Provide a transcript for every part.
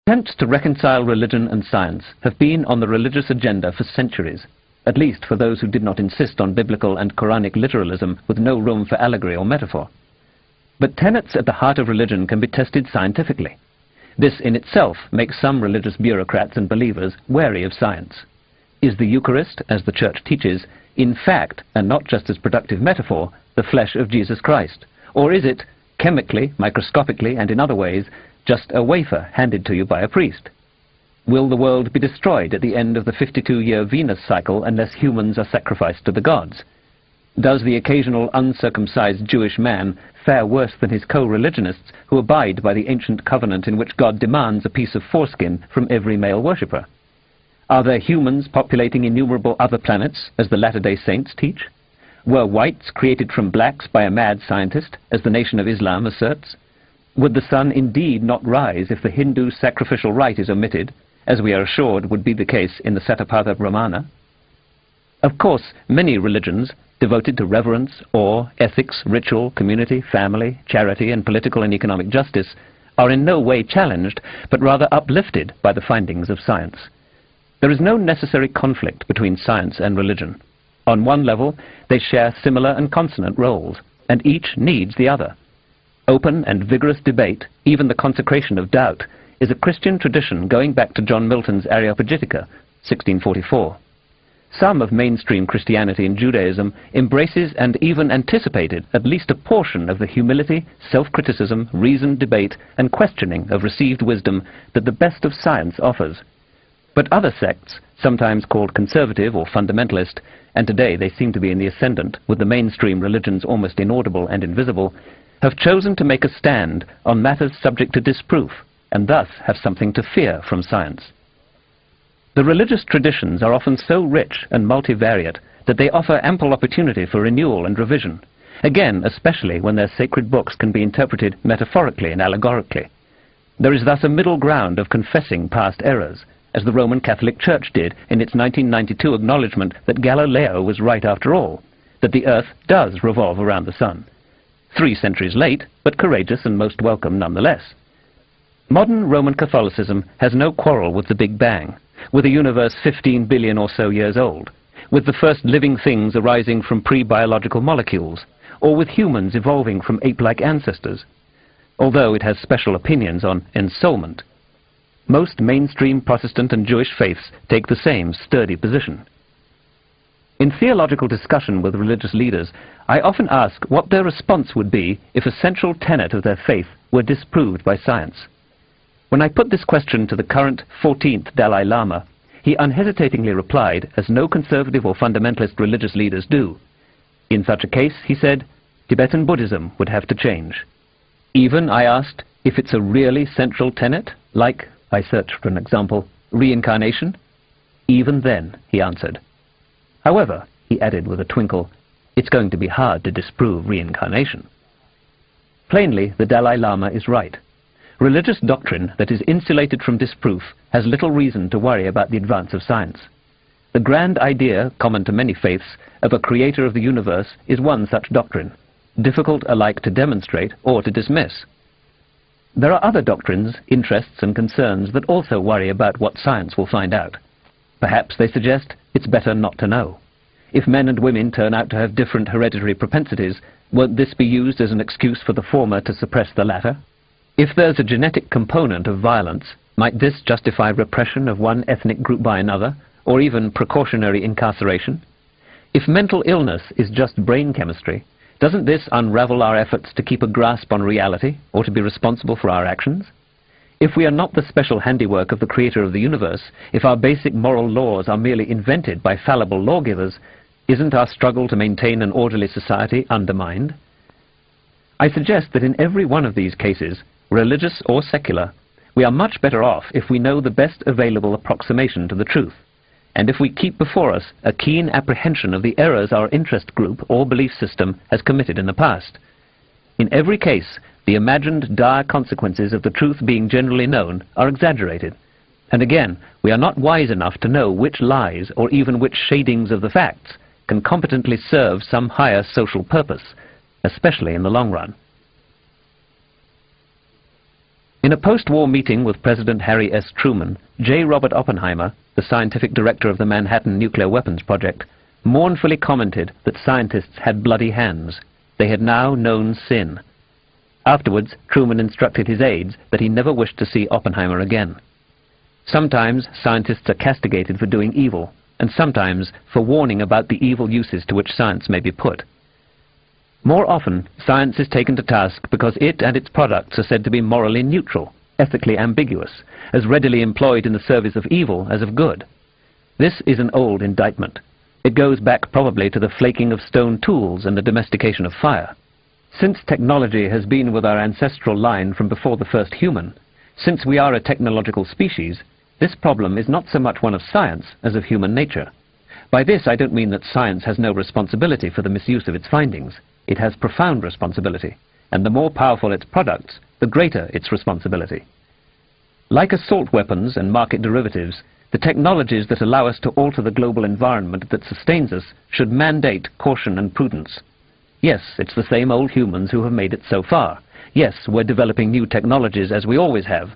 Attempts to reconcile religion and science have been on the religious agenda for centuries, at least for those who did not insist on biblical and Quranic literalism with no room for allegory or metaphor. But tenets at the heart of religion can be tested scientifically. This in itself makes some religious bureaucrats and believers wary of science. Is the Eucharist, as the Church teaches, in fact, and not just as productive metaphor, the flesh of Jesus Christ? Or is it, chemically, microscopically, and in other ways, just a wafer handed to you by a priest? Will the world be destroyed at the end of the 52-year Venus cycle unless humans are sacrificed to the gods? Does the occasional uncircumcised Jewish man fare worse than his co-religionists who abide by the ancient covenant in which God demands a piece of foreskin from every male worshipper? Are there humans populating innumerable other planets, as the Latter-day Saints teach? Were whites created from blacks by a mad scientist, as the Nation of Islam asserts? Would the sun indeed not rise if the Hindu sacrificial rite is omitted, as we are assured would be the case in the Satapatha Brahmana? Of course, many religions, devoted to reverence, awe, ethics, ritual, community, family, charity, and political and economic justice, are in no way challenged, but rather uplifted by the findings of science. There is no necessary conflict between science and religion. On one level, they share similar and consonant roles, and each needs the other. Open and vigorous debate, even the consecration of doubt, is a Christian tradition going back to John Milton's Areopagitica, 1644. Some of mainstream Christianity and Judaism embraces and even anticipated at least a portion of the humility, self-criticism, reasoned debate, and questioning of received wisdom that the best of science offers. But other sects, sometimes called conservative or fundamentalist, and today they seem to be in the ascendant, with the mainstream religions almost inaudible and invisible, have chosen to make a stand on matters subject to disproof, and thus have something to fear from science. The religious traditions are often so rich and multivariate that they offer ample opportunity for renewal and revision, again especially when their sacred books can be interpreted metaphorically and allegorically. There is thus a middle ground of confessing past errors, as the Roman Catholic Church did in its 1992 acknowledgement that Galileo was right after all, that the Earth does revolve around the Sun. 3 centuries late, but courageous and most welcome nonetheless. Modern Roman Catholicism has no quarrel with the Big Bang, with a universe 15 billion or so years old, with the first living things arising from pre-biological molecules, or with humans evolving from ape-like ancestors, although it has special opinions on ensoulment. Most mainstream Protestant and Jewish faiths take the same sturdy position. In theological discussion with religious leaders, I often ask what their response would be if a central tenet of their faith were disproved by science. When I put this question to the current 14th Dalai Lama, he unhesitatingly replied, as no conservative or fundamentalist religious leaders do. In such a case, he said, Tibetan Buddhism would have to change. Even, I asked, if it's a really central tenet, like, I searched for an example, reincarnation? Even then, he answered. However, he added with a twinkle, it's going to be hard to disprove reincarnation. Plainly, the Dalai Lama is right. Religious doctrine that is insulated from disproof has little reason to worry about the advance of science. The grand idea, common to many faiths, of a creator of the universe is one such doctrine, difficult alike to demonstrate or to dismiss. There are other doctrines, interests and concerns that also worry about what science will find out. Perhaps they suggest it's better not to know. If men and women turn out to have different hereditary propensities, won't this be used as an excuse for the former to suppress the latter? If there's a genetic component of violence, might this justify repression of one ethnic group by another, or even precautionary incarceration? If mental illness is just brain chemistry, doesn't this unravel our efforts to keep a grasp on reality, or to be responsible for our actions? If we are not the special handiwork of the creator of the universe, if our basic moral laws are merely invented by fallible lawgivers, isn't our struggle to maintain an orderly society undermined? I suggest that in every one of these cases, religious or secular, we are much better off if we know the best available approximation to the truth, and if we keep before us a keen apprehension of the errors our interest group or belief system has committed in the past. In every case, the imagined dire consequences of the truth being generally known are exaggerated, and again, we are not wise enough to know which lies or even which shadings of the facts can competently serve some higher social purpose, especially in the long run. In a post-war meeting with President Harry S. Truman, J. Robert Oppenheimer, the scientific director of the Manhattan Nuclear Weapons Project, mournfully commented that scientists had bloody hands. They had now known sin. Afterwards, Truman instructed his aides that he never wished to see Oppenheimer again. Sometimes scientists are castigated for doing evil, and sometimes for warning about the evil uses to which science may be put. More often, science is taken to task because it and its products are said to be morally neutral, ethically ambiguous, as readily employed in the service of evil as of good. This is an old indictment. It goes back probably to the flaking of stone tools and the domestication of fire. Since technology has been with our ancestral line from before the first human, since we are a technological species, this problem is not so much one of science as of human nature. By this I don't mean that science has no responsibility for the misuse of its findings. It has profound responsibility, and the more powerful its products, the greater its responsibility. Like assault weapons and market derivatives, the technologies that allow us to alter the global environment that sustains us should mandate caution and prudence. Yes, it's the same old humans who have made it so far. Yes, we're developing new technologies as we always have.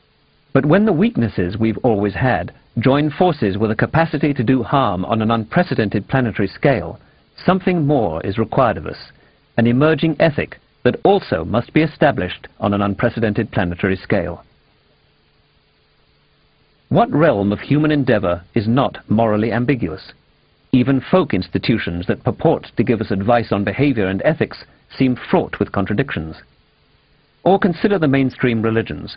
But when the weaknesses we've always had join forces with a capacity to do harm on an unprecedented planetary scale, something more is required of us. An emerging ethic that also must be established on an unprecedented planetary scale. What realm of human endeavor is not morally ambiguous? Even folk institutions that purport to give us advice on behavior and ethics seem fraught with contradictions. Or consider the mainstream religions.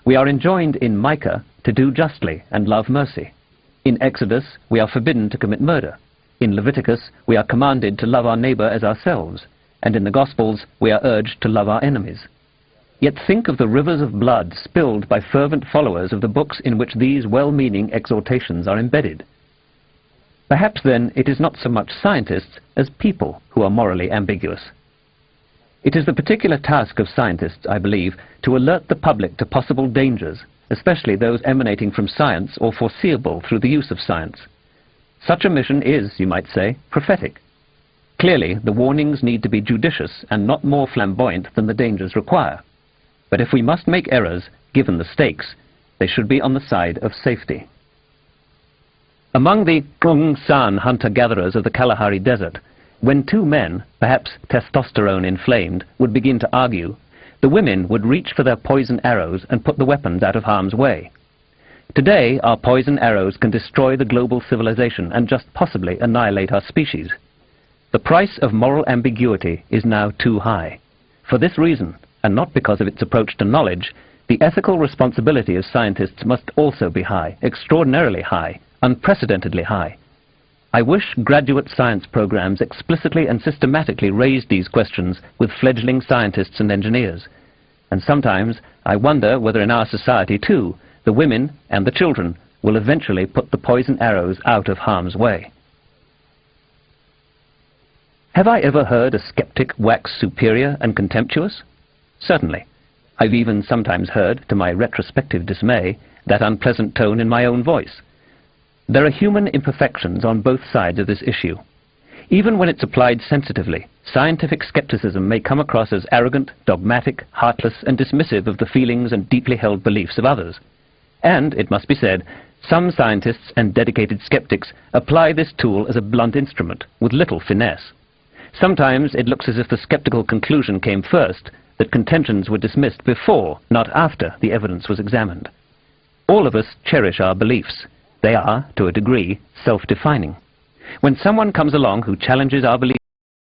We are enjoined in Micah to do justly and love mercy. In Exodus, we are forbidden to commit murder. In Leviticus, we are commanded to love our neighbor as ourselves. And in the Gospels, we are urged to love our enemies. Yet think of the rivers of blood spilled by fervent followers of the books in which these well-meaning exhortations are embedded. Perhaps then it is not so much scientists as people who are morally ambiguous. It is the particular task of scientists, I believe, to alert the public to possible dangers, especially those emanating from science or foreseeable through the use of science. Such a mission is, you might say, prophetic. Clearly, the warnings need to be judicious and not more flamboyant than the dangers require. But if we must make errors, given the stakes, they should be on the side of safety. Among the Kung San hunter-gatherers of the Kalahari Desert, when two men, perhaps testosterone-inflamed, would begin to argue, the women would reach for their poison arrows and put the weapons out of harm's way. Today, our poison arrows can destroy the global civilization and just possibly annihilate our species. The price of moral ambiguity is now too high. For this reason, and not because of its approach to knowledge, the ethical responsibility of scientists must also be high, extraordinarily high, unprecedentedly high. I wish graduate science programs explicitly and systematically raised these questions with fledgling scientists and engineers. And sometimes I wonder whether in our society too, the women and the children will eventually put the poison arrows out of harm's way. Have I ever heard a skeptic wax superior and contemptuous? Certainly. I've even sometimes heard, to my retrospective dismay, that unpleasant tone in my own voice. There are human imperfections on both sides of this issue. Even when it's applied sensitively, scientific skepticism may come across as arrogant, dogmatic, heartless, and dismissive of the feelings and deeply held beliefs of others. And, it must be said, some scientists and dedicated skeptics apply this tool as a blunt instrument, with little finesse. Sometimes it looks as if the skeptical conclusion came first, that contentions were dismissed before, not after, the evidence was examined. All of us cherish our beliefs. They are, to a degree, self-defining. When someone comes along who challenges our beliefs,